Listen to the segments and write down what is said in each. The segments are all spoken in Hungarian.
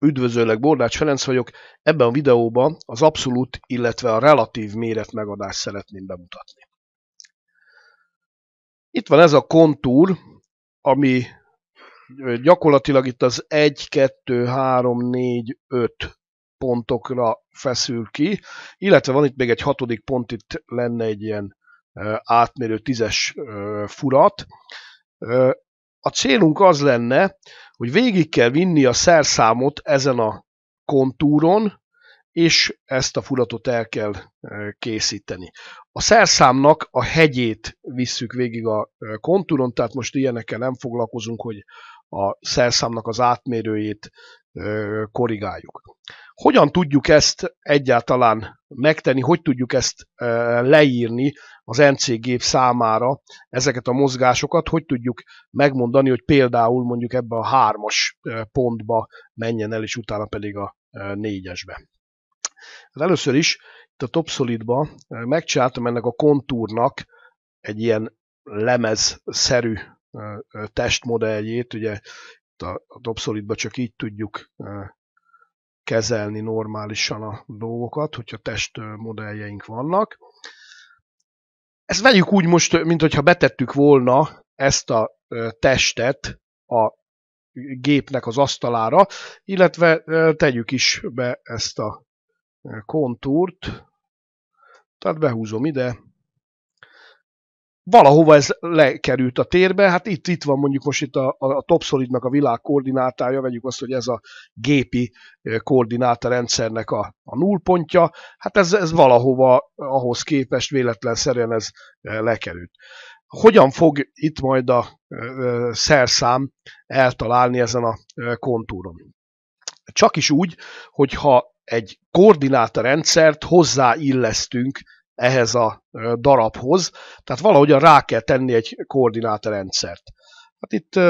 Üdvözöllek, Bordács Ferenc vagyok. Ebben a videóban az abszolút, illetve a relatív méret megadást szeretném bemutatni. Itt van ez a kontúr, ami gyakorlatilag itt az 1, 2, 3, 4, 5 pontokra feszül ki, illetve van itt még egy hatodik pont, itt lenne egy ilyen átmérő 10-es furat. A célunk az lenne, hogy végig kell vinni a szerszámot ezen a kontúron, és ezt a furatot el kell készíteni. A szerszámnak a hegyét visszük végig a kontúron, tehát most ilyenekkel nem foglalkozunk, hogy a szerszámnak az átmérőjét korrigáljuk. Hogyan tudjuk ezt egyáltalán megtenni, hogy tudjuk ezt leírni az NC gép számára, ezeket a mozgásokat, hogy tudjuk megmondani, hogy például mondjuk ebbe a 3-as pontba menjen el, és utána pedig a 4-esbe. Először is itt a TopSolidba megcsináltam ennek a kontúrnak egy ilyen lemezszerű testmodelljét, ugye a TopSolidba csak így tudjuk kezelni normálisan a dolgokat, hogyha testmodelljeink vannak. Ezt vegyük úgy most, mintha betettük volna ezt a testet a gépnek az asztalára, illetve tegyük is be ezt a kontúrt, tehát behúzom ide. Valahova ez lekerült a térbe, hát itt van mondjuk most itt a TopSolidnak a világ koordinátája, vegyük azt, hogy ez a gépi koordináta rendszernek a nullpontja, hát ez valahova ahhoz képest véletlenszerűen ez lekerült. Hogyan fog itt majd a szerszám eltalálni ezen a kontúron? Csak is úgy, hogyha egy koordináta rendszert hozzáillesztünk ehhez a darabhoz, tehát valahogyan rá kell tenni egy koordinátorrendszert. Hát itt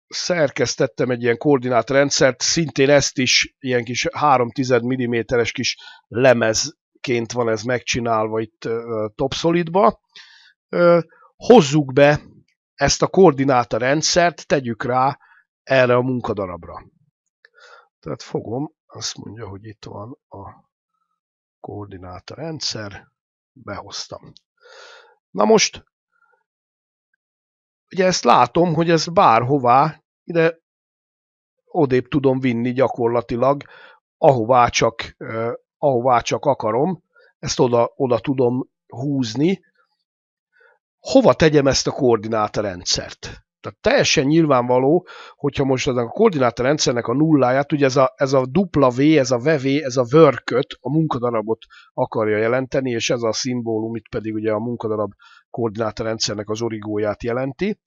szerkesztettem egy ilyen koordinátorrendszert, szintén ezt is ilyen kis 0,3 mm-es kis lemezként van ez megcsinálva itt TopSolidba. Hozzuk be ezt a koordinátorrendszert, tegyük rá erre a munkadarabra. Tehát fogom, azt mondja, hogy itt van a koordinátorrendszer, behoztam. Na most, ugye ezt látom, hogy ez bárhová, ide odébb tudom vinni gyakorlatilag, ahová csak akarom, ezt oda tudom húzni. Hova tegyem ezt a koordinátorrendszert? Tehát teljesen nyilvánvaló, hogyha most a koordinátorrendszernek a nulláját, ugye ez a W, ez a VV, ez a worköt, a munkadarabot akarja jelenteni, és ez a szimbólum itt pedig ugye a munkadarab koordinátorrendszernek az origóját jelenti.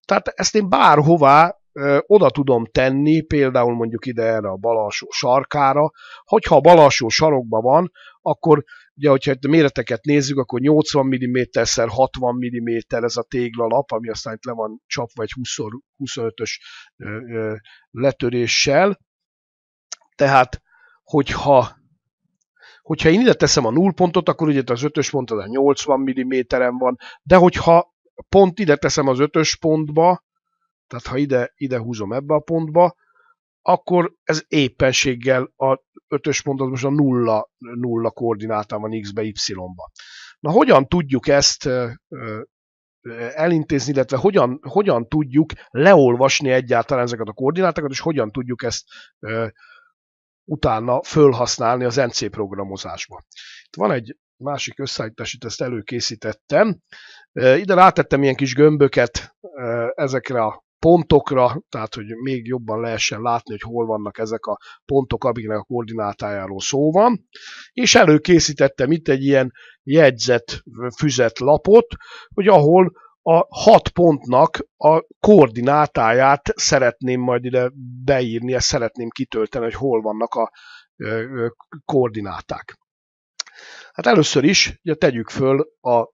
Tehát ezt én bárhová oda tudom tenni, például mondjuk ide erre a bal alsó sarkára. Hogyha a bal alsó sarokban van, akkor ugye, hogyha a méreteket nézzük, akkor 80 mm-szer 60 mm ez a téglalap, ami aztán itt le van csapva egy 20x25-ös letöréssel. Tehát, hogyha én ide teszem a nullpontot, akkor ugye az 5-ös pont az a 80 mm-en van, de hogyha pont ide teszem az 5-ös pontba, tehát ha ide húzom ebbe a pontba, akkor ez éppenséggel a 5-ös pontot most a nulla koordinátán van x-be, y-ba. Na hogyan tudjuk ezt elintézni, illetve hogyan tudjuk leolvasni egyáltalán ezeket a koordinátákat, és hogyan tudjuk ezt utána fölhasználni az NC programozásba. Itt van egy másik összeállítás, itt ezt előkészítettem. Ide rátettem ilyen kis gömböket ezekre a pontokra, tehát hogy még jobban lehessen látni, hogy hol vannak ezek a pontok, amiknek a koordinátájáról szó van. És előkészítettem itt egy ilyen jegyzet füzet lapot, hogy ahol a 6 pontnak a koordinátáját szeretném majd ide beírni, ezt szeretném kitölteni, hogy hol vannak a koordináták. Hát először is ugye tegyük föl a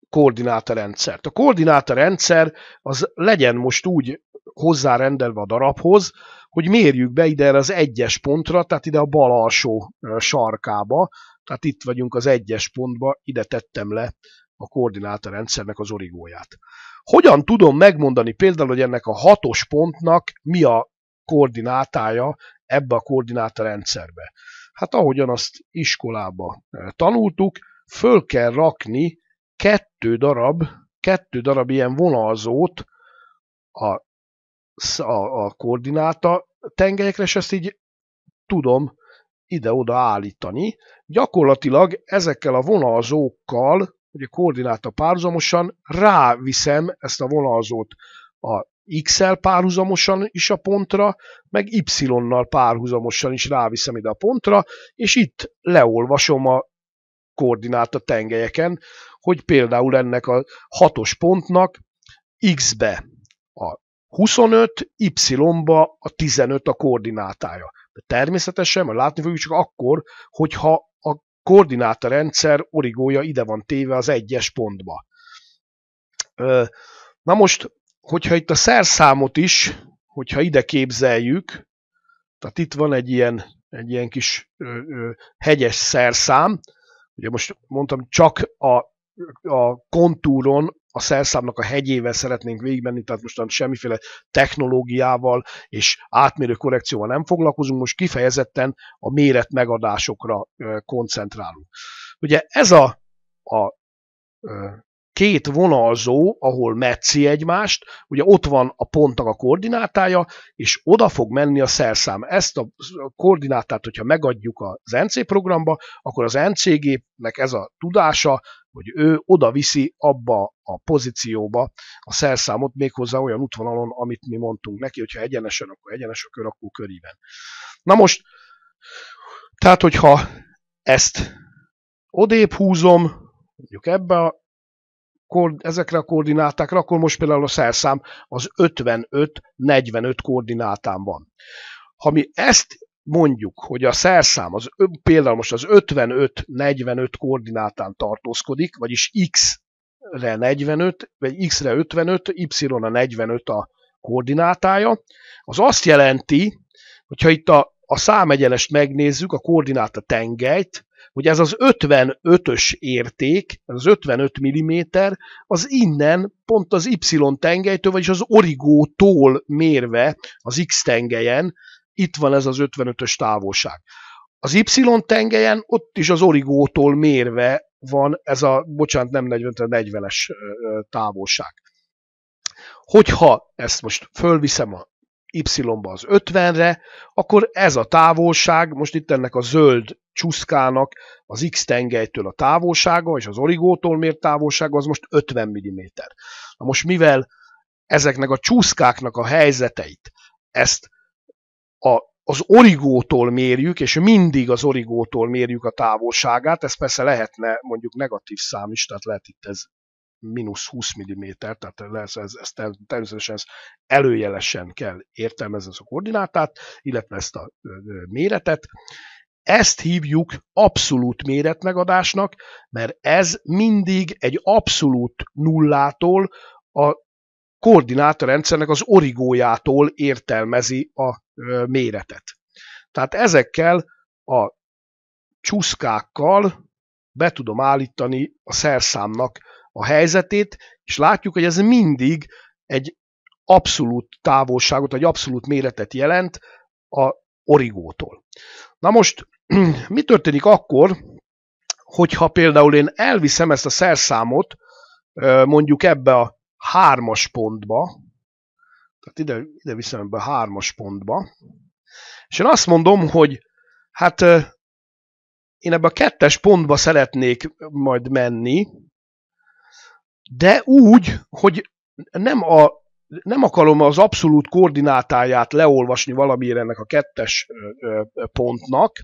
koordinátorrendszert. A koordinátorrendszer az legyen most úgy hozzárendelve a darabhoz, hogy mérjük be ide az 1-es pontra, tehát ide a bal alsó sarkába, tehát itt vagyunk az 1-es pontba, ide tettem le a koordinátorrendszernek az origóját. Hogyan tudom megmondani például, hogy ennek a 6-os pontnak mi a koordinátája ebbe a koordinátorrendszerbe? Hát ahogyan azt iskolába tanultuk, föl kell rakni kettő darab ilyen vonalzót a koordináta tengelyekre, és ezt így tudom ide-oda állítani. Gyakorlatilag ezekkel a vonalzókkal, ugye koordináta párhuzamosan ráviszem ezt a vonalzót a X-el párhuzamosan is a pontra, meg Y-nal párhuzamosan is ráviszem ide a pontra, és itt leolvasom a koordináta tengelyeken, hogy például ennek a 6-os pontnak X-be a 25, Y-ba a 15 a koordinátája. De természetesen, majd látni fogjuk csak akkor, hogyha a koordinátarendszer origója ide van téve az 1-es pontba. Na most, hogyha itt a szerszámot is, hogyha ide képzeljük, tehát itt van egy ilyen kis hegyes szerszám, ugye most mondtam, csak a kontúron a szerszámnak a hegyével szeretnénk végigmenni, tehát most semmiféle technológiával és átmérő korrekcióval nem foglalkozunk, most kifejezetten a méret megadásokra koncentrálunk. Ugye ez a két vonalzó, ahol metszi egymást, ugye ott van a pontnak a koordinátája, és oda fog menni a szerszám. Ezt a koordinátát, hogyha megadjuk az NC programba, akkor az NC gépnek ez a tudása, hogy ő oda viszi abba a pozícióba a szerszámot, méghozzá olyan útvonalon, amit mi mondtunk neki, hogyha egyenesen, akkor egyenes, a kör, akkor körében. Na most, tehát hogyha ezt odébb húzom, mondjuk ezekre a koordinátákra, akkor most például a szerszám az 55-45 koordinátán van. Ha mi ezt mondjuk, hogy a szerszám például most az 55-45 koordinátán tartózkodik, vagyis X-re 45, vagy X-re 55, Y-ra 45 a koordinátája, az azt jelenti, hogyha itt a számegyenest megnézzük, a koordináta tengelyt, hogy ez az 55-ös érték, az 55 mm, az innen pont az Y tengelytől, vagyis az origótól mérve az X tengelyen, itt van ez az 55-ös távolság. Az Y tengelyen ott is az origótól mérve van ez a, bocsánat, nem 40-es távolság. Hogyha ezt most fölviszem a Y-ba az 50-re, akkor ez a távolság, most itt ennek a zöld csúszkának az X tengelytől a távolsága, és az origótól mért távolsága az most 50 mm. Na most mivel ezeknek a csúszkáknak a helyzeteit, ezt az origótól mérjük, és mindig az origótól mérjük a távolságát, ez persze lehetne mondjuk negatív szám is, tehát lehet itt ez -20 mm, tehát ez természetesen előjelesen kell értelmezni a koordinátát, illetve ezt a méretet. Ezt hívjuk abszolút méretmegadásnak, mert ez mindig egy abszolút nullától a koordinátorrendszernek az origójától értelmezi a méretet. Tehát ezekkel a csúszkákkal be tudom állítani a szerszámnak a helyzetét, és látjuk, hogy ez mindig egy abszolút távolságot, egy abszolút méretet jelent a origótól. Na most, mi történik akkor, hogyha például én elviszem ezt a szerszámot mondjuk ebbe a 3-as pontba, tehát ide viszem ebbe a 3-as pontba, és én azt mondom, hogy hát én ebbe a 2-es pontba szeretnék majd menni, de úgy, hogy nem akarom az abszolút koordinátáját leolvasni valamiért ennek a 2-es pontnak,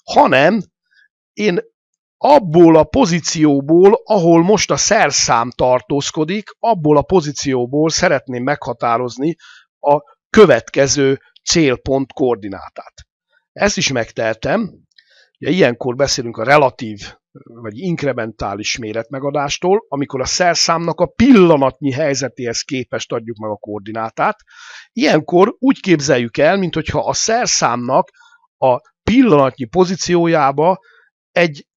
hanem én abból a pozícióból, ahol most a szerszám tartózkodik, abból a pozícióból szeretném meghatározni a következő célpont koordinátát. Ezt is megtehetem. Ugye ilyenkor beszélünk a relatív vagy inkrementális méretmegadástól, amikor a szerszámnak a pillanatnyi helyzetéhez képest adjuk meg a koordinátát. Ilyenkor úgy képzeljük el, mintha a szerszámnak a pillanatnyi pozíciójába egy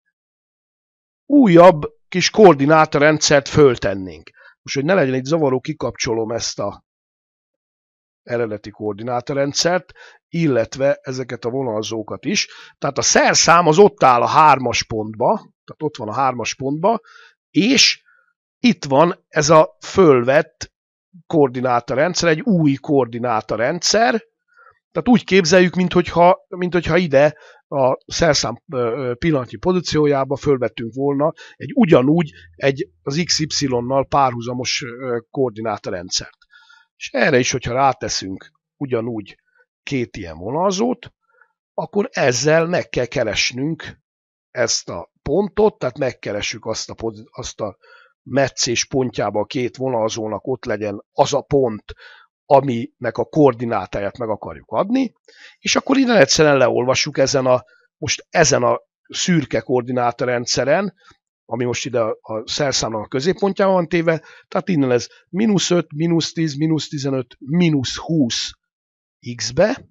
újabb kis koordinátorrendszert föltennénk. Most, hogy ne legyen egy zavaró, kikapcsolom ezt a eredeti koordinátorrendszert, illetve ezeket a vonalzókat is. Tehát a szerszám az ott áll a 3-as pontba, tehát ott van a 3-as pontba, és itt van ez a fölvett koordinátorrendszer, egy új koordinátorrendszer, tehát úgy képzeljük, minthogyha ide a szerszám pillanatnyi pozíciójába fölvettünk volna ugyanúgy az XY-nal párhuzamos koordinátorrendszert. És erre is, hogyha ráteszünk ugyanúgy két ilyen vonalzót, akkor ezzel meg kell keresnünk ezt a pontot, tehát megkeressük azt a metszés pontjába a két vonalzónak ott legyen az a pont, aminek a koordinátáját meg akarjuk adni, és akkor innen egyszerűen leolvassuk ezen a szürke koordinátorrendszeren, ami most ide a szerszámnak a középpontjában van téve, tehát innen ez -5, -10, -15, -20 x-be,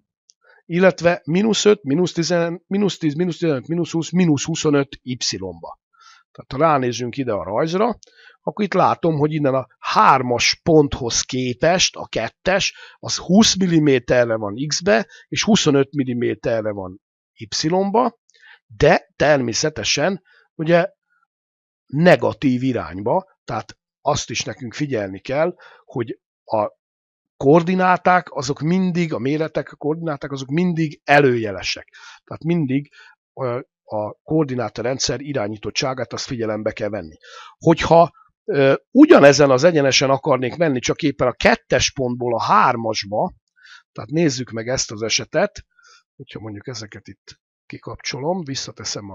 illetve -5, -10, -15, -20, -25 y-ba. Tehát ha ránézünk ide a rajzra, akkor itt látom, hogy innen a 3-as ponthoz képest a 2-es, az 20 mm-re van x-be, és 25 mm-re van y-ba, de természetesen ugye negatív irányba, tehát azt is nekünk figyelni kell, hogy a koordináták, azok mindig, a méretek, a koordináták, azok mindig előjelesek. Tehát mindig a koordinátorrendszer irányítottságát azt figyelembe kell venni. Hogyha ugyanezen az egyenesen akarnék menni, csak éppen a 2-es pontból a 3-asba, tehát nézzük meg ezt az esetet, hogyha mondjuk ezeket itt kikapcsolom, visszateszem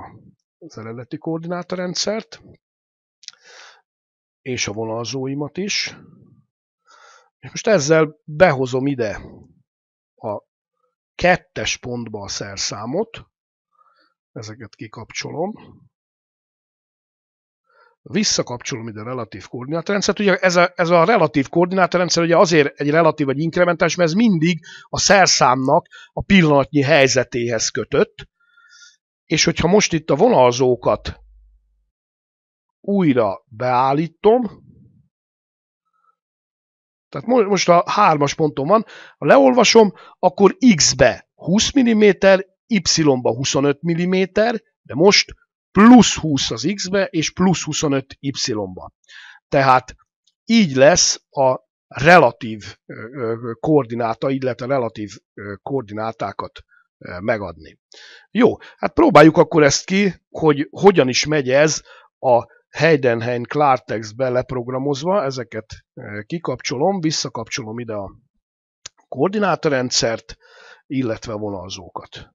az eredeti koordinátorrendszert, és a vonalzóimat is, és most ezzel behozom ide a 2-es pontba a szerszámot, ezeket kikapcsolom, visszakapcsolom ide a relatív koordinátorrendszert. Ugye ez a relatív koordinátorrendszer ugye azért egy relatív vagy inkrementális, mert ez mindig a szerszámnak a pillanatnyi helyzetéhez kötött, és hogyha most itt a vonalzókat újra beállítom, tehát most a 3-as ponton van, ha leolvasom, akkor x-be 20 mm, y-ba 25 mm, de most plusz 20 az x-be, és plusz 25 y-ba. Tehát így lesz a relatív koordináta, így lehet a relatív koordinátákat megadni. Jó, hát próbáljuk akkor ezt ki, hogy hogyan is megy ez a Heidenhain-Klartextbe leprogramozva, ezeket kikapcsolom, visszakapcsolom ide a koordinátorrendszert, illetve a vonalzókat.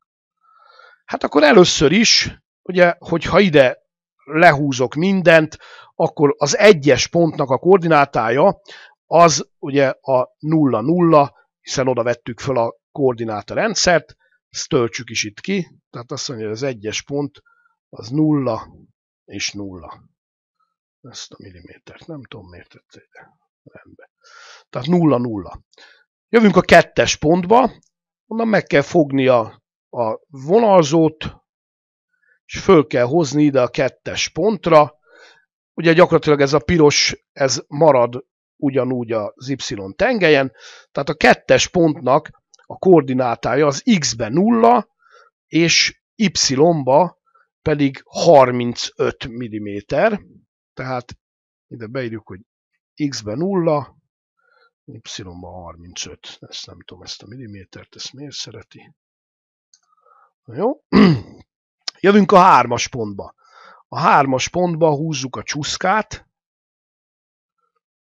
Hát akkor először is, ugye, hogyha ide lehúzok mindent, akkor az 1-es pontnak a koordinátája az ugye a 0, 0, hiszen oda vettük fel a koordinátorrendszert, ezt töltsük is itt ki, tehát azt mondja, hogy az 1-es pont az 0 és 0. Ezt a millimétert nem tudom, miért tette ide. Rendben. Tehát 0, 0. Jövünk a 2-es pontba, onnan meg kell fogni a vonalzót, és föl kell hozni ide a 2-es pontra. Ugye gyakorlatilag ez a piros, ez marad ugyanúgy az Y tengelyen, tehát a 2-es pontnak a koordinátája az x-be 0, és y-ba pedig 35 mm. Tehát ide beírjuk, hogy x-be 0, y-ba 35. Ezt nem tudom, ezt a millimétert, ezt miért szereti. Jó. Jövünk a 3-as pontba. A 3-as pontba húzzuk a csúszkát.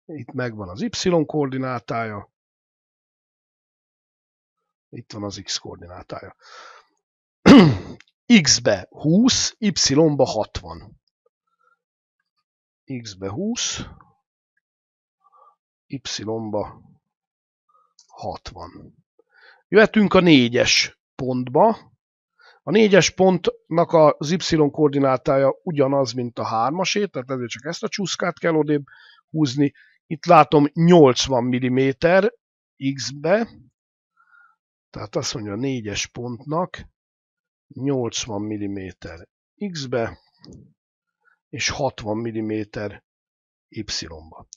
Itt megvan az y koordinátája. Itt van az x koordinátája. X-be 20, y-ba 60. X-be 20, y-ba 60. Jöhetünk a 4-es pontba. A 4-es pontnak az y koordinátája ugyanaz, mint a 3-asé, tehát ezért csak ezt a csúszkát kell odébb húzni. Itt látom 80 mm x-be, tehát azt mondja a 4-es pontnak 80 mm x-be, és 60 mm y-ba.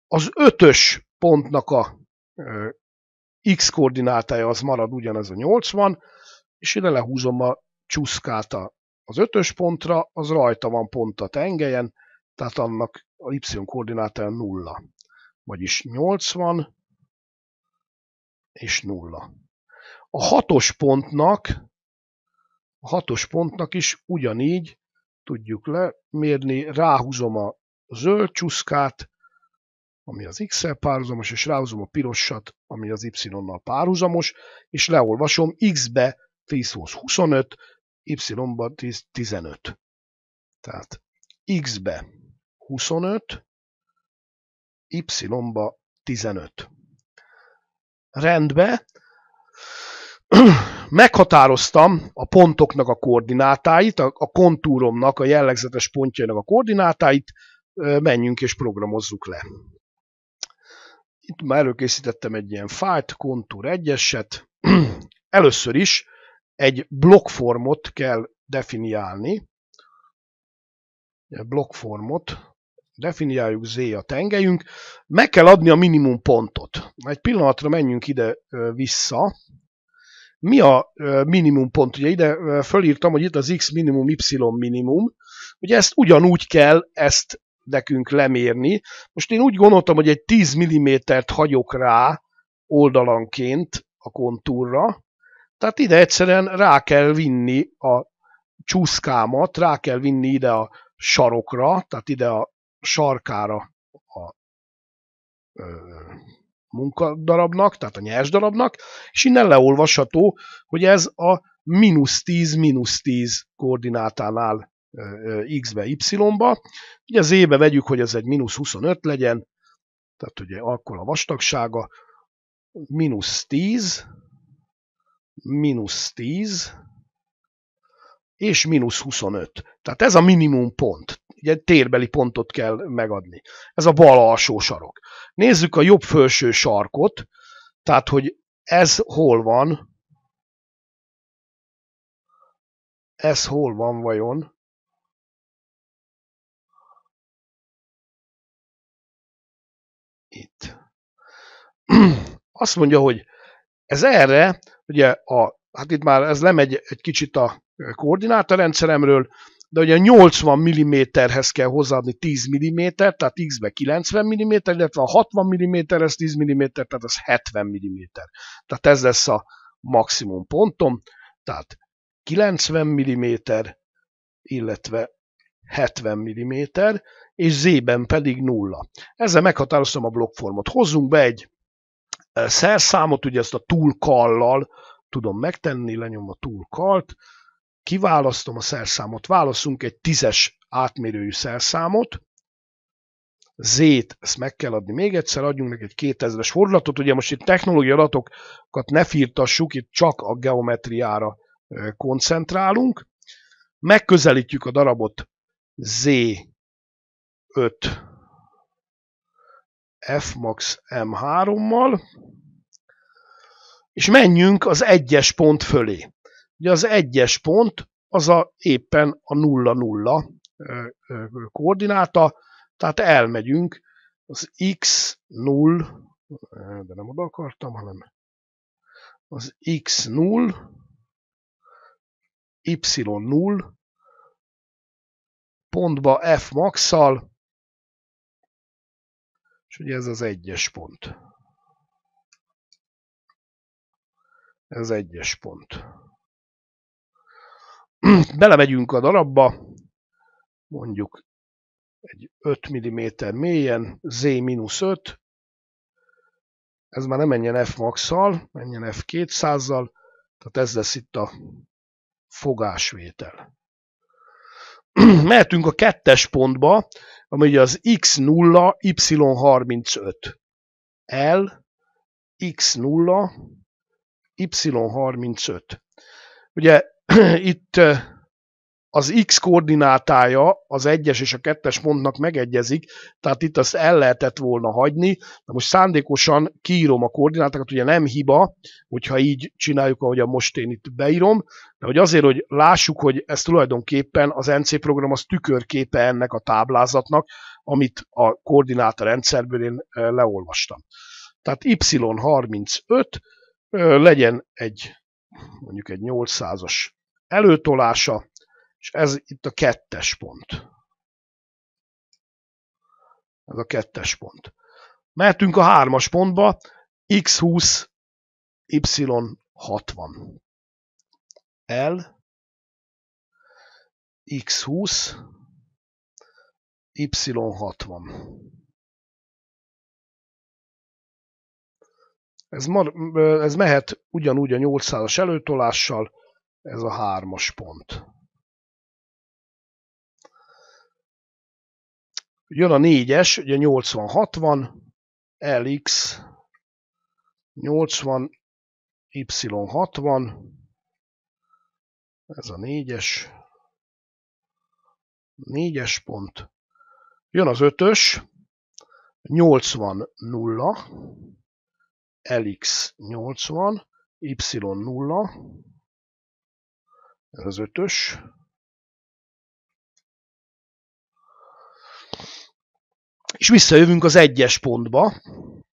Az 5-ös pontnak a x koordinátája az marad ugyanez a 80, és ide lehúzom a csúszkát az 5-ös pontra, az rajta van pont a tengelyen, tehát annak a y koordinátája 0. Vagyis 80 és 0. A 6-os pontnak is ugyanígy tudjuk lemérni, ráhúzom a zöld csúszkát, ami az x-el párhuzamos, és ráhúzom a pirosat, ami az y-nal párhuzamos, és leolvasom, x-be 10 hoz 25, y-ba 15. Tehát x-be 25, y-ba 15. Rendben. Meghatároztam a pontoknak a koordinátáit, a kontúromnak, a jellegzetes pontjainak a koordinátáit, menjünk és programozzuk le. Itt már előkészítettem egy ilyen fájlt, kontúr 1-eset. Először is egy blokkformot kell definiálni. Blokkformot definiáljuk, z a tengelyünk. Meg kell adni a minimum pontot. Egy pillanatra menjünk ide vissza. Mi a minimum pont? Ugye ide fölírtam, hogy itt az x minimum, y minimum. Ugye ezt ugyanúgy kell ezt nekünk lemérni. Most én úgy gondoltam, hogy egy 10 mm-t hagyok rá oldalanként a kontúrra. Tehát ide egyszerűen rá kell vinni a csúszkámat, rá kell vinni ide a sarokra, tehát ide a sarkára a munkadarabnak, tehát a nyersdarabnak, és innen leolvasható, hogy ez a -10 koordinátánál x-be, y-ba. Ugye az z-be vegyük, hogy ez egy -25 legyen, tehát ugye akkor a vastagsága, -10 és -25. Tehát ez a minimum pont. Ugye térbeli pontot kell megadni. Ez a bal alsó sarok. Nézzük a jobb felső sarkot, tehát hogy ez hol van. Ez hol van vajon? Itt. Azt mondja, hogy ez erre, ugye hát itt már ez lemegy egy kicsit a koordinátorrendszeremről, de ugye 80 mm-hez kell hozzáadni 10 mm, tehát x-be 90 mm, illetve a 60 mm-hez 10 mm, tehát az 70 mm. Tehát ez lesz a maximum pontom, tehát 90 mm, illetve 70 mm, és z-ben pedig 0. Ezzel meghatároztam a blokkformot. Hozzunk be egy szerszámot, ugye ezt a tool-call-lal tudom megtenni, lenyom a tool-callt, kiválasztom a szerszámot, válaszunk egy 10-es átmérőjű szerszámot, z-t, ezt meg kell adni még egyszer, adjunk neki egy 2000-es fordulatot, ugye most itt technológiai adatokat ne firtassuk, itt csak a geometriára koncentrálunk, megközelítjük a darabot z5 fmax m3-mal, és menjünk az 1-es pont fölé. Ugye az 1-es pont az éppen a 0,0 koordináta, tehát elmegyünk az x0, de nem oda akartam, hanem az x0, y0 pontba fmax-szal, és ugye ez az 1-es pont. Ez 1-es pont. Belemegyünk a darabba, mondjuk egy 5 mm mélyen, z-5, ez már nem menjen fmax-szal, menjen f200-zal, tehát ez lesz itt a fogásvétel. Mehetünk a 2-es pontba, ami ugye az x0, y35. L, x0, y35. Ugye itt az x koordinátája az 1-es és a 2-es pontnak megegyezik, tehát itt azt el lehetett volna hagyni, de most szándékosan kiírom a koordinátákat, ugye nem hiba, hogyha így csináljuk, ahogyan most én itt beírom, de hogy azért, hogy lássuk, hogy ez tulajdonképpen az NC program az tükörképe ennek a táblázatnak, amit a koordináta rendszerből én leolvastam. Tehát y35, legyen mondjuk egy 800-as előtolása, és ez itt a 2-es pont. Ez a 2-es pont. Mehetünk a 3-as pontba, x20, y60. L, x20, y60. Ez mehet ugyanúgy a 800-as előtolással, ez a 3-as pont. Jön a 4-es, ugye 80-60, LX 80, Y60, ez a 4-es pont. Jön az 5-ös, 80-0, LX 80, Y0, ez az 5-ös. És visszajövünk az 1-es pontba,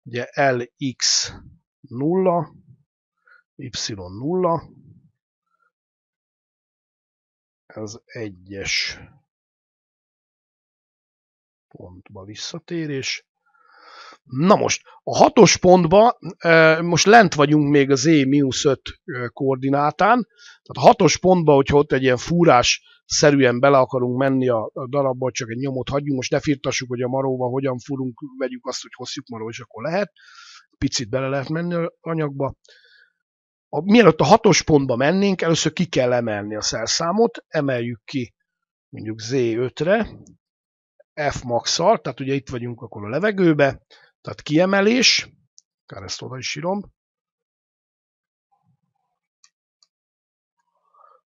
ugye LX 0, Y0, ez 1-es pontba visszatérés. Na most, a 6-os pontba, most lent vagyunk még az E-5 koordinátán, tehát a 6-os pontba, hogyha ott egy ilyen fúrás-szerűen bele akarunk menni a darabba, csak egy nyomot hagyjunk, most ne firtassuk, hogy a maróba hogyan furunk, vegyük azt, hogy hosszjuk maró, és akkor lehet, picit bele lehet menni az anyagba. Mielőtt a 6-os pontba mennénk, először ki kell emelni a szerszámot, emeljük ki mondjuk Z5-re, Fmax-szal, tehát ugye itt vagyunk akkor a levegőbe, tehát kiemelés, akár ezt oda is írom,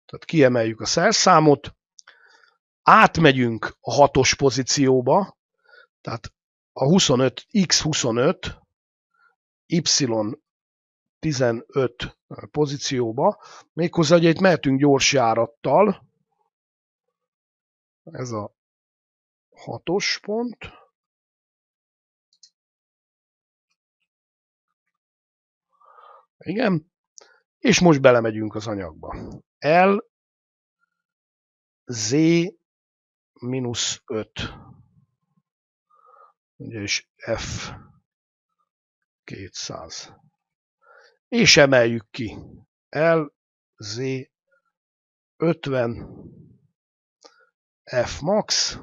tehát kiemeljük a szerszámot, átmegyünk a 6-os pozícióba, tehát a 25, X25, Y15 pozícióba, méghozzá ugye itt mehetünk gyors járattal, ez a 6-os pont, igen, és most belemegyünk az anyagba. L, Z, -5, ugye is F, 200. És emeljük ki. L, Z, 50, F max,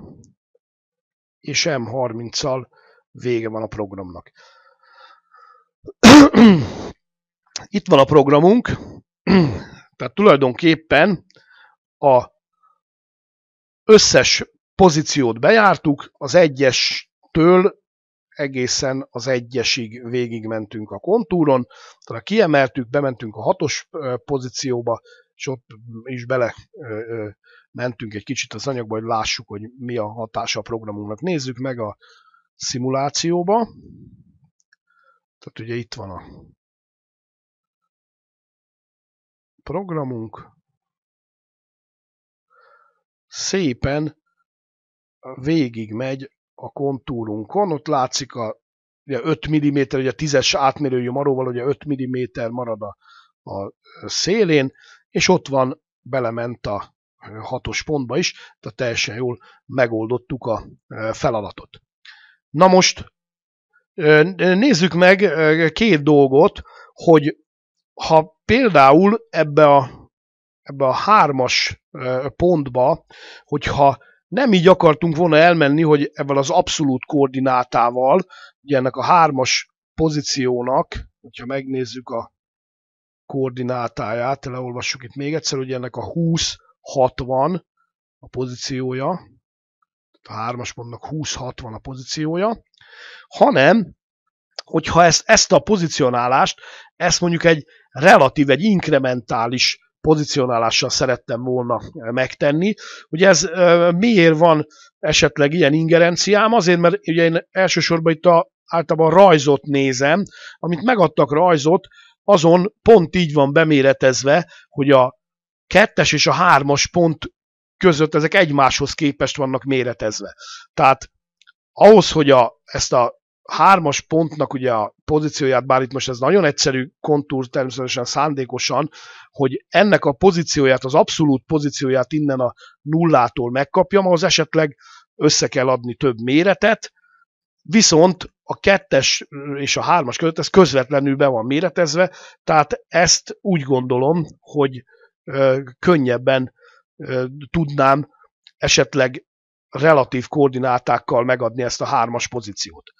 és M30-al vége van a programnak. Itt van a programunk, tehát tulajdonképpen az összes pozíciót bejártuk, az 1-estől egészen az 1-esig végigmentünk a kontúron, tehát kiemeltük, bementünk a 6-os pozícióba, és ott is bele mentünk egy kicsit az anyagba, hogy lássuk, hogy mi a hatása a programunknak. Nézzük meg a szimulációba. Tehát ugye itt van a programunk. Szépen végig megy a kontúrunkon. Ott látszik ugye 5 mm, ugye 10-es átmérőjű maróval, ugye 5 mm marad a szélén, és ott van, belement a 6-os pontba is, tehát teljesen jól megoldottuk a feladatot. Na most nézzük meg 2 dolgot, hogy ha például ebbe a 3-as pontba, hogyha nem így akartunk volna elmenni, hogy ebben az abszolút koordinátával, ugye ennek a 3-as pozíciónak, hogyha megnézzük a koordinátáját, leolvassuk itt még egyszer, ugye ennek a 20-60 a pozíciója, a 3-as pontnak 20-60 a pozíciója, hanem, hogyha ezt a pozicionálást, ezt mondjuk egy relatív, egy inkrementális pozicionálással szerettem volna megtenni. Ugye ez miért van esetleg ilyen ingerenciám? Azért, mert ugye én elsősorban itt általában rajzot nézem, amit megadtak rajzot, azon pont így van beméretezve, hogy a 2-es és a 3-as pont között ezek egymáshoz képest vannak méretezve. Tehát ahhoz, hogy ezt a hármas pontnak ugye a pozícióját, bár itt most ez nagyon egyszerű kontúr, természetesen szándékosan, hogy ennek a pozícióját, az abszolút pozícióját innen a nullától megkapjam, ahhoz esetleg össze kell adni több méretet, viszont a 2-es és a 3-as között ez közvetlenül be van méretezve, tehát ezt úgy gondolom, hogy könnyebben tudnám esetleg relatív koordinátákkal megadni ezt a 3-as pozíciót.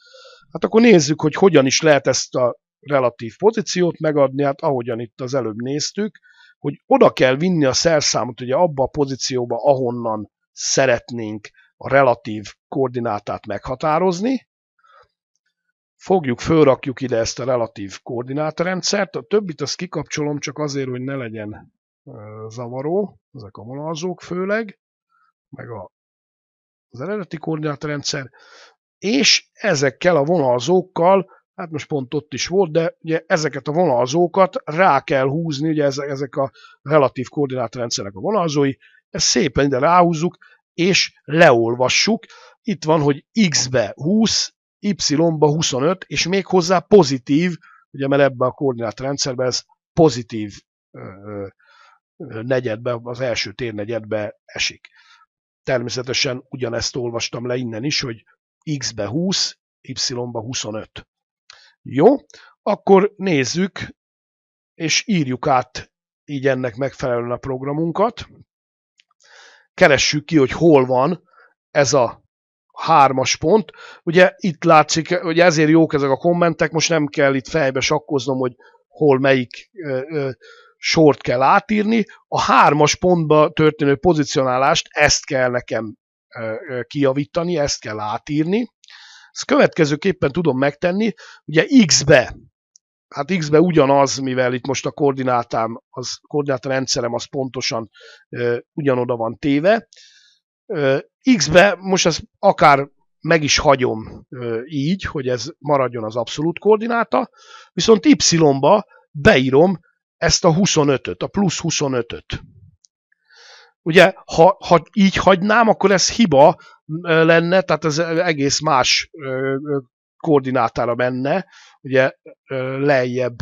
Hát akkor nézzük, hogy hogyan is lehet ezt a relatív pozíciót megadni, hát ahogyan itt az előbb néztük, hogy oda kell vinni a szerszámot ugye abba a pozícióba, ahonnan szeretnénk a relatív koordinátát meghatározni. Fogjuk, fölrakjuk ide ezt a relatív koordinátorrendszert, a többit azt kikapcsolom csak azért, hogy ne legyen zavaró, ezek a vonalzók főleg, meg az eredeti koordinátorrendszer, és ezekkel a vonalzókkal, hát most pont ott is volt, de ugye ezeket a vonalzókat rá kell húzni, ugye ezek a relatív koordinátorrendszernek a vonalzói, ezt szépen ide ráhúzzuk, és leolvassuk. Itt van, hogy x-be 20, y-ba 25, és még hozzá pozitív, ugye mert ebben a koordinátorrendszerben ez pozitív negyedbe, az első térnegyedbe esik. Természetesen ugyanezt olvastam le innen is, hogy x-be 20, y-ba 25. Jó, akkor nézzük, és írjuk át így ennek megfelelően a programunkat. Keressük ki, hogy hol van ez a 3-as pont. Ugye itt látszik, hogy ezért jók ezek a kommentek, most nem kell itt fejbe sakkoznom, hogy hol melyik sort kell átírni. A 3-as pontba történő pozicionálást, ezt kell nekem kijavítani, ezt kell átírni. Ezt következőképpen tudom megtenni, ugye x-be, hát x-be ugyanaz, mivel itt most a koordinátorrendszerem az pontosan ugyanoda van téve. X-be most ezt akár meg is hagyom így, hogy ez maradjon az abszolút koordináta, viszont y-ba beírom ezt a 25-öt, a plusz 25-öt. Ugye, ha így hagynám, akkor ez hiba lenne, tehát ez egész más koordinátára menne. Ugye lejjebb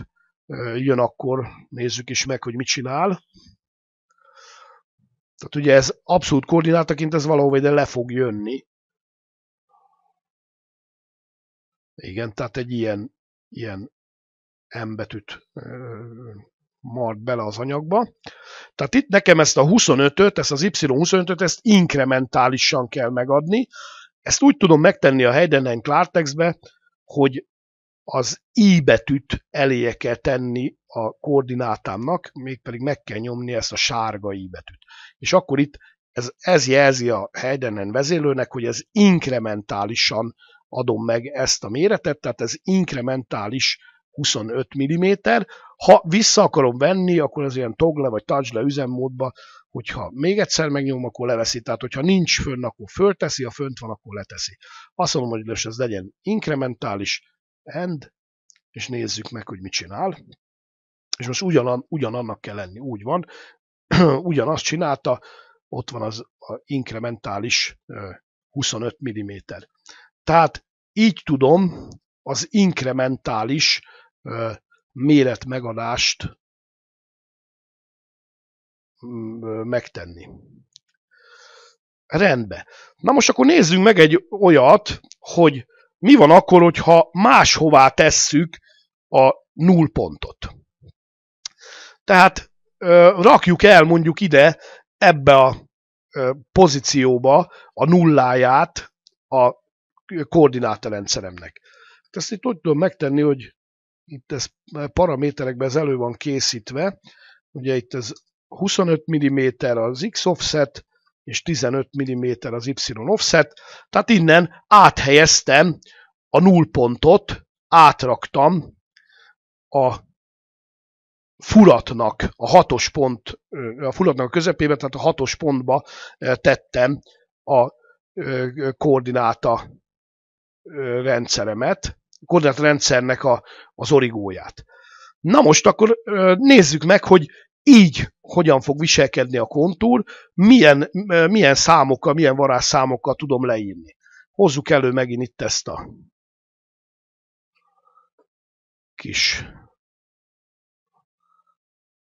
jön, akkor nézzük is meg, hogy mit csinál. Tehát ugye ez abszolút koordinátaként ez valahova ide le fog jönni. Igen, tehát egy ilyen M betűt mart bele az anyagba. Tehát itt nekem ezt a 25-öt, ezt az Y25-öt, ezt inkrementálisan kell megadni. Ezt úgy tudom megtenni a Heidenheim klartextbe, hogy az I betűt eléje kell tenni a koordinátámnak, mégpedig meg kell nyomni ezt a sárga I betűt. És akkor itt ez jelzi a Heidenheim vezérlőnek, hogy ez inkrementálisan adom meg ezt a méretet, tehát ez inkrementális 25 mm. Ha vissza akarom venni, akkor az ilyen toggle vagy touch le üzemmódba, hogyha még egyszer megnyomom, akkor leveszi. Tehát, hogyha nincs fönn, akkor fölteszi, ha fönt van, akkor leteszi. Azt mondom, hogy ez legyen inkrementális, end, és nézzük meg, hogy mit csinál. És most ugyanannak kell lenni, úgy van. Ugyanazt csinálta, ott van az inkrementális 25 mm. Tehát így tudom az inkrementális méretmegadást megtenni. Rendben. Na most akkor nézzünk meg egy olyat, hogy mi van akkor, hogyha máshová tesszük a nullpontot. Tehát rakjuk el mondjuk ide, ebbe a pozícióba a nulláját a koordinátorrendszeremnek. Ezt itt úgy tudom megtenni, hogy itt ez paraméterekben ez elő van készítve. Ugye itt ez 25 mm az X offset, és 15 mm az Y offset. Tehát innen áthelyeztem a nullpontot, átraktam a furatnak a 6-os pont, a furatnak a közepébe, tehát a 6-os pontba tettem a koordináta rendszeremet, koordinátorrendszernek az origóját. Na most akkor nézzük meg, hogy így hogyan fog viselkedni a kontúr, milyen számokkal, milyen varázsszámokkal tudom leírni. Hozzuk elő megint itt ezt a kis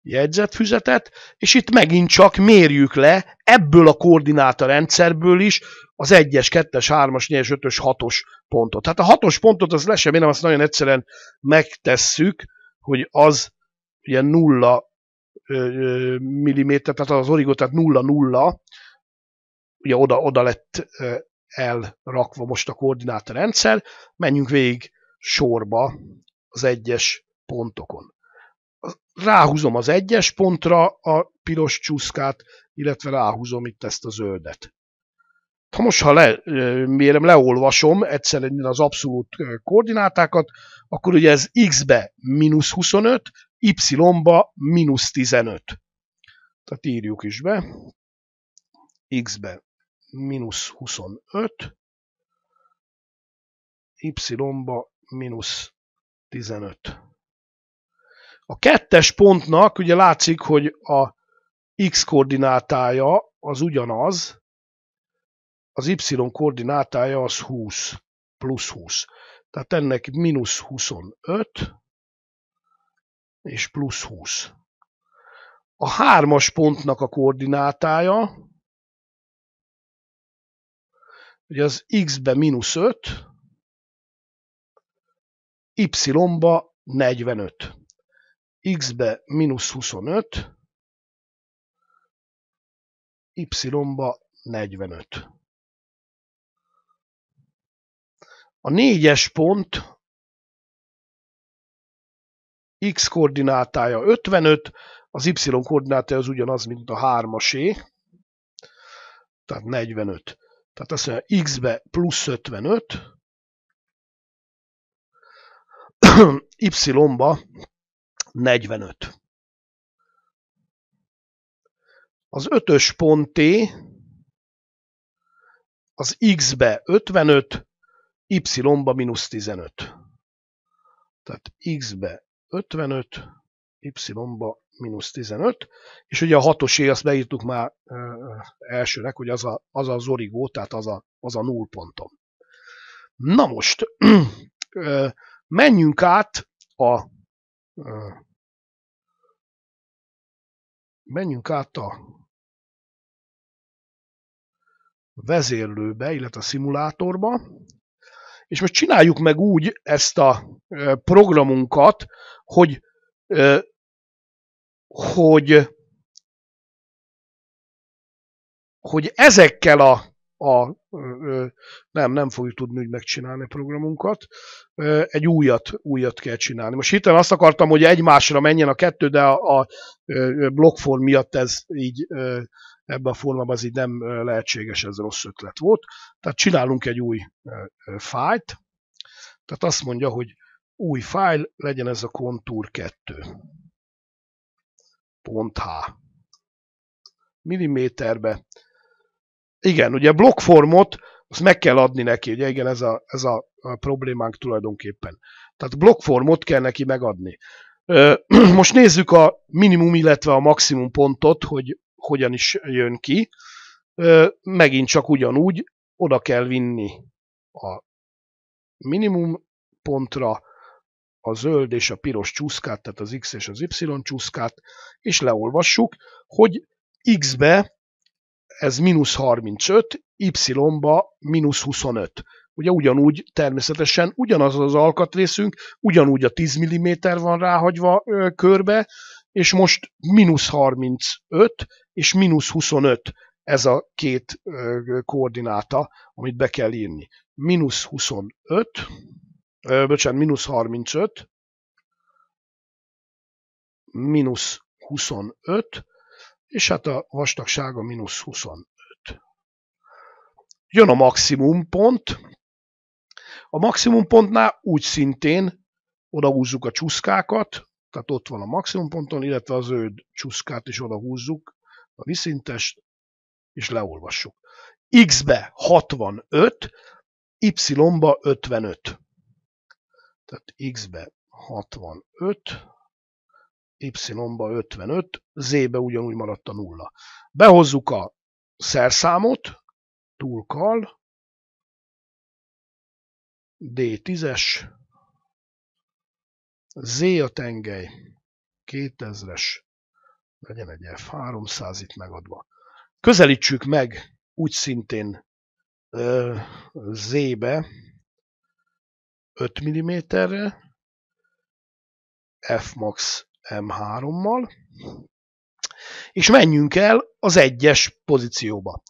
jegyzetfüzetet, és itt megint csak mérjük le ebből a koordinátorrendszerből is az 1-es, 2-es, 3-as, 4-es, 5-ös, 6-os pontot. Hát a 6-os pontot az le sem érem, azt nagyon egyszerűen megtesszük, hogy az ugye 0 milliméter, tehát az origo, tehát 0,0, ugye oda lett elrakva most a koordinátorrendszer, menjünk végig sorba az egyes pontokon. Ráhúzom az 1-es pontra a piros csúszkát, illetve ráhúzom itt ezt a zöldet. Ha most, ha leolvasom egyszerűen az abszolút koordinátákat, akkor ugye ez x-be -25, y-ba -15. Tehát írjuk is be. X-be -25, y-ba -15. A 2-es pontnak ugye látszik, hogy a x koordinátája az ugyanaz, az y koordinátája az 20, plusz 20. Tehát ennek -25 és plusz 20. A 3-as pontnak a koordinátája, ugye az x-be -5, y-ba 45. X-be -25, y-ba 45. A 4-es pont x koordinátája 55, az y koordinátája az ugyanaz, mint a 3-asé, tehát 45. Tehát azt mondja, x-be plusz 55, y-ba 45. Az 5-ös ponté az x-be 55, y-ba -15. Tehát x-be 55, y-ba -15, és ugye a 6-osé azt beírtuk már elsőnek, hogy az az origó, tehát az a nullpontom. Na most, menjünk át a vezérlőbe, illetve a szimulátorba, és most csináljuk meg úgy ezt a programunkat, hogy ezekkel nem fogjuk tudni úgy megcsinálni a programunkat, egy újat kell csinálni. Most hirtelen azt akartam, hogy egymásra menjen a kettő, de a blokkform miatt ez így ebben a formában az így nem lehetséges, ez rossz ötlet volt. Tehát csinálunk egy új fájlt, tehát azt mondja, hogy új fájl, legyen ez a kontúr 2. Pont H. Milliméterbe. Igen, ugye a blokkformot azt meg kell adni neki, ugye igen, ez a problémánk tulajdonképpen. Tehát blokkformot kell neki megadni. Most nézzük a minimum, illetve a maximum pontot, hogy hogyan is jön ki. Megint csak ugyanúgy oda kell vinni a minimum pontra a zöld és a piros csúszkát, tehát az X és az Y csúszkát, és leolvassuk, hogy X-be ez -35, Y-ba -25. Ugye ugyanúgy természetesen ugyanaz az alkatrészünk, ugyanúgy a 10 mm van ráhagyva körbe, és most -35 és -25 ez a két koordináta, amit be kell írni. -35, -35, -25, és hát a vastagsága -25. Jön a maximum pont. A maximum pontnál úgy szintén odahúzzuk a csúszkákat, tehát ott van a maximum ponton, illetve a zöld csúszkát is odahúzzuk, a viszintest, és leolvassuk. X-be 65, Y-ba 55. Tehát X-be 65, Y-ba 55, Z-be ugyanúgy maradt a 0. Behozzuk a szerszámot, túlkal, D10-es, Z a tengely, 2000-es, legyen egy F300 itt megadva. Közelítsük meg úgy szintén Z-be 5 mm-re, Fmax M3-mal, és menjünk el az 1-es pozícióba.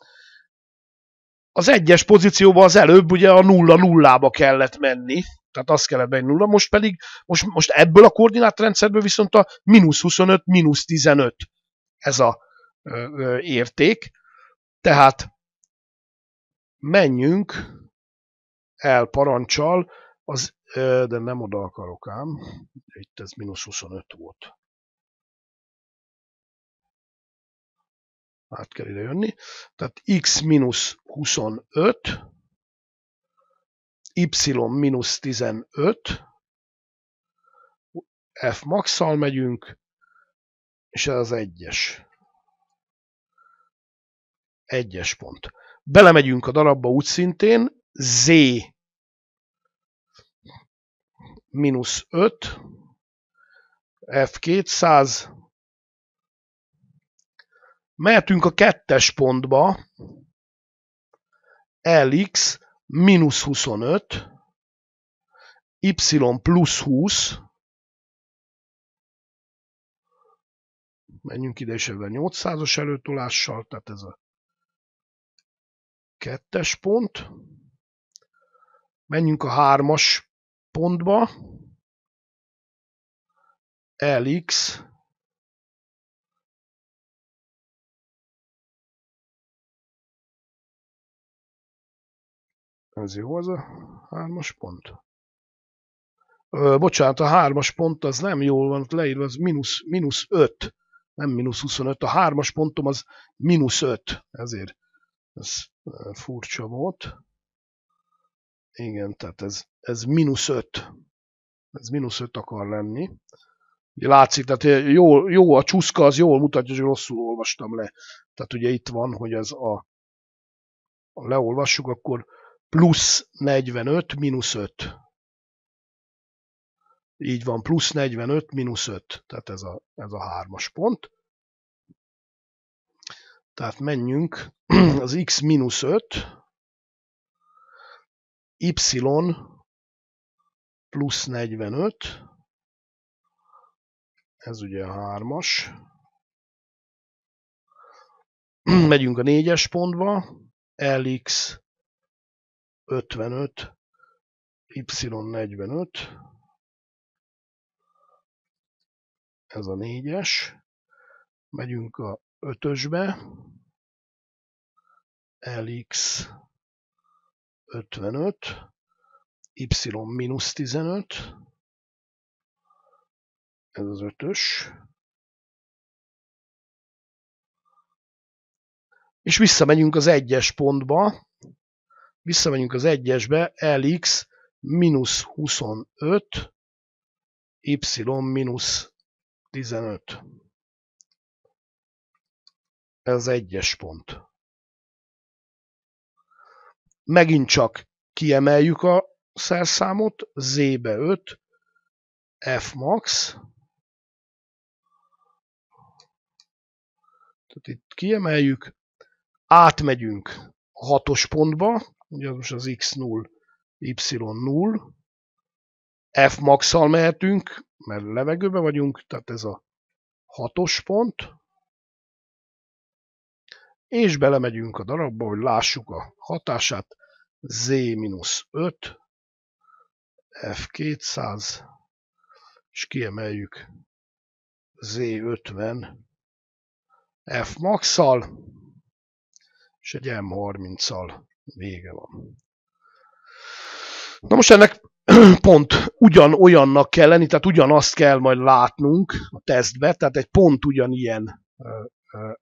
Az 1-es pozícióba az előbb ugye a 0-0-ba kellett menni, tehát azt kellett menni 0, most pedig most ebből a koordinátrendszerből viszont a -25, -15 ez a érték. Tehát menjünk el parancsal, de nem oda akarok ám, itt ez -25 volt. Át kell ide jönni. Tehát x -25, y -15, f max-szal megyünk, és ez az 1-es. 1-es pont. Belemegyünk a darabba úgy szintén, z -5, f200, mehetünk a 2-es pontba, lx -25, y +20, menjünk ide is ezzel 800-as előtolással, tehát ez a 2-es pont. Menjünk a 3-as pontba, lx ez jó, az a 3-as pont. Bocsánat, a 3-as pont az nem jól van leírva, az -5, nem -25. A 3-as pontom az -5, ezért ez furcsa volt. Igen, tehát ez -5. Ez -5 akar lenni. Ugye látszik, tehát jó, a csúszka az jól mutatja, hogy rosszul olvastam le. Tehát ugye itt van, hogy ez ha leolvassuk, akkor +45, -5. Így van, +45, -5. Tehát ez a 3-as pont. Tehát menjünk az x -5, y +45, ez ugye a 3-as. Megyünk a 4-es pontba, lx 55, y 45, ez a 4-es. Megyünk a 5-ösbe, lx 55, y -15, ez az 5-ös. És visszamegyünk az 1-es pontba, visszamegyünk az 1-esbe, lx -25, y -15. Ez 1-es pont. Megint csak kiemeljük a szerszámot, z-be 5, f max. Tehát itt kiemeljük, átmegyünk a 6-os pontba, ugye most az x0, y0, f max-szal mehetünk, mert levegőben vagyunk, tehát ez a 6-os pont, és belemegyünk a darabba, hogy lássuk a hatását, z-5, f200, és kiemeljük z50, f max-szal, és egy M30-szal vége van. Na most ennek pont ugyanolyannak kell lenni, tehát ugyanazt kell majd látnunk a tesztbe, tehát egy pont ugyanilyen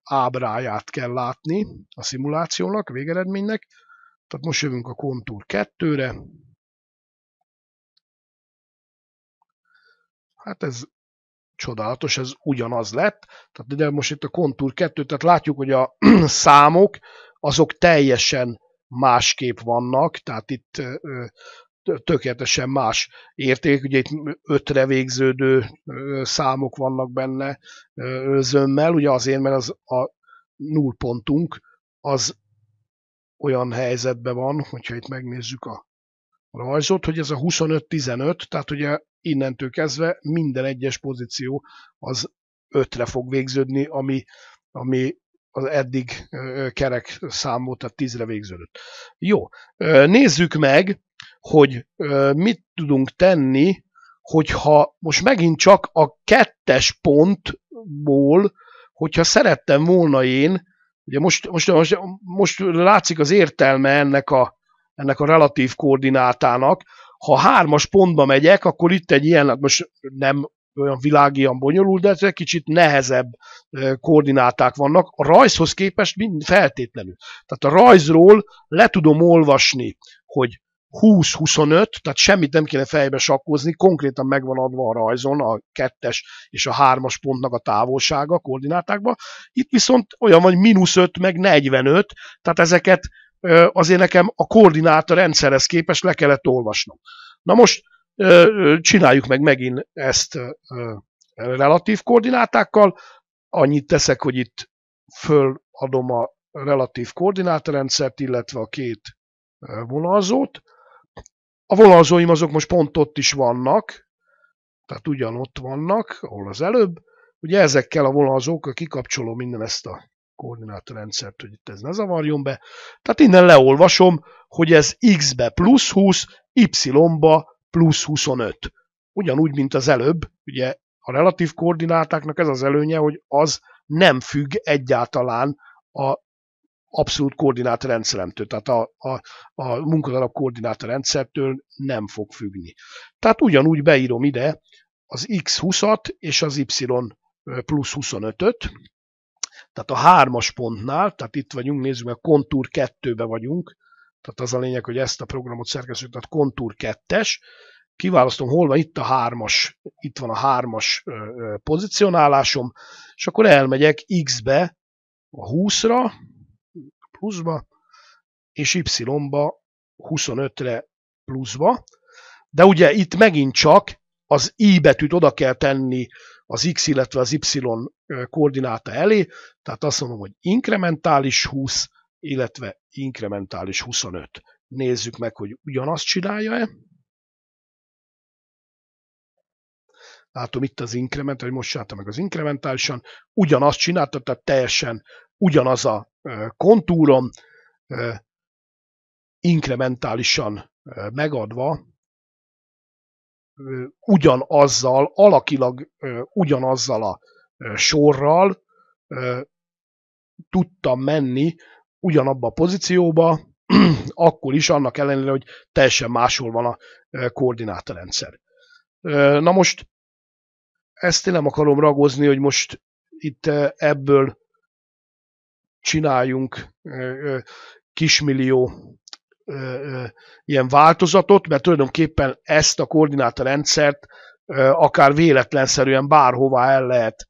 ábráját kell látni a szimulációnak, a végeredménynek. Tehát most jövünk a kontúr 2-re. Hát ez csodálatos, ez ugyanaz lett. Tehát de most itt a kontúr 2, tehát látjuk, hogy a számok azok teljesen másképp vannak, tehát itt tökéletesen más érték, ugye itt 5-re végződő számok vannak benne zömmel, ugye azért, mert az a nullpontunk az olyan helyzetben van, hogyha itt megnézzük a rajzot, hogy ez a 25-15, tehát ugye innentől kezdve minden egyes pozíció az 5-re fog végződni, ami az eddig kerek szám volt, tehát 10-re végződött. Jó, nézzük meg, hogy mit tudunk tenni, hogyha most megint csak a 2-es pontból, hogyha szerettem volna én, ugye most látszik az értelme ennek a relatív koordinátának, ha 3-as pontba megyek, akkor itt egy ilyen, most nem olyan világian bonyolult, de egy kicsit nehezebb koordináták vannak. A rajzhoz képest feltétlenül. Tehát a rajzról le tudom olvasni, hogy 20-25, tehát semmit nem kéne fejbe sakkozni, konkrétan megvan adva a rajzon a 2-es és a 3-as pontnak a távolsága a koordinátákban. Itt viszont olyan van, hogy -5 meg 45, tehát ezeket azért nekem a koordináta rendszerhez képest le kellett olvasnom. Na most csináljuk meg megint ezt relatív koordinátákkal. Annyit teszek, hogy itt föladom a relatív koordinátorrendszert, illetve a két vonalzót. A vonalzóim azok most pont ott is vannak, tehát ugyanott vannak, ahol az előbb. Ugye ezekkel a vonalzókkal kikapcsolom minden ezt a koordinátorrendszert, hogy itt ez ne zavarjon be. Tehát innen leolvasom, hogy ez x-be plusz 20, y-ba plusz 25. Ugyanúgy, mint az előbb, ugye a relatív koordinátáknak ez az előnye, hogy az nem függ egyáltalán a abszolút koordinátorrendszeremtől, tehát a munkadarab koordinátorrendszertől nem fog függni. Tehát ugyanúgy beírom ide az x20-at és az y plusz 25-öt, tehát a 3-as pontnál, tehát itt vagyunk, nézzük meg, kontúr 2-be vagyunk, tehát az a lényeg, hogy ezt a programot szerkesztjük, tehát kontúr 2-es, kiválasztom, hol van itt a 3-as, itt van a 3-as pozícionálásom, és akkor elmegyek x-be a 20-ra, pluszba, és y-ba 25-re pluszba, de ugye itt megint csak az i betűt oda kell tenni az x, illetve az y koordináta elé, tehát azt mondom, hogy inkrementális 20, illetve inkrementális 25. Nézzük meg, hogy ugyanazt csinálja-e. Látom itt az inkrement, hogy most csinálta meg az inkrementálisan, ugyanazt csinálta, tehát teljesen ugyanaz a kontúrom, inkrementálisan megadva, ugyanazzal, alakilag ugyanazzal a sorral tudtam menni ugyanabba a pozícióba, akkor is, annak ellenére, hogy teljesen máshol van a koordinátorrendszer. Na most ezt én nem akarom ragozni, hogy most itt ebből csináljunk kismillió ilyen változatot, mert tulajdonképpen ezt a koordinátorrendszert akár véletlenszerűen bárhová el lehet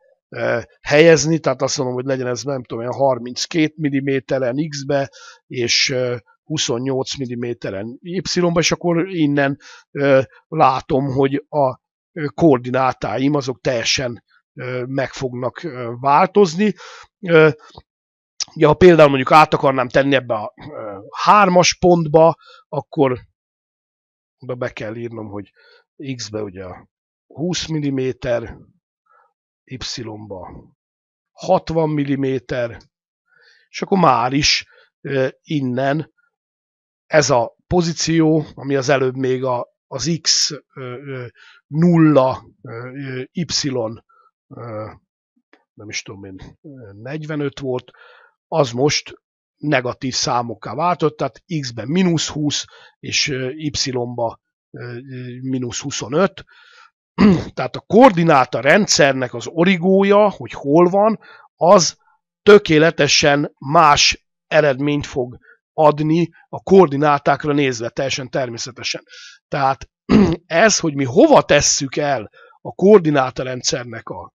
helyezni, tehát azt mondom, hogy legyen ez nem tudom, 32 mm-en x-be, és 28 mm-en y-ba, és akkor innen látom, hogy a koordinátáim azok teljesen meg fognak változni. Ja, ha például mondjuk át akarnám tenni ebbe a 3-as pontba, akkor oda be kell írnom, hogy x-be ugye 20 mm, y-ba 60 mm, és akkor már is innen ez a pozíció, ami az előbb még az x 0, y nem is tudom én 45 volt, az most negatív számokká váltott, tehát x-ben -20 és y-ba -25. Tehát a koordináta rendszernek az origója, hogy hol van, az tökéletesen más eredményt fog adni a koordinátákra nézve, teljesen természetesen. Tehát ez, hogy mi hova tesszük el a koordinátorrendszernek a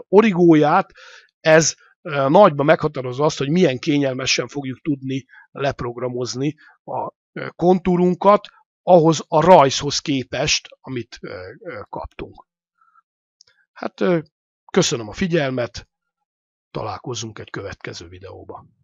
origóját, ez nagyban meghatározza azt, hogy milyen kényelmesen fogjuk tudni leprogramozni a kontúrunkat, ahhoz a rajzhoz képest, amit kaptunk. Hát köszönöm a figyelmet, találkozzunk egy következő videóban.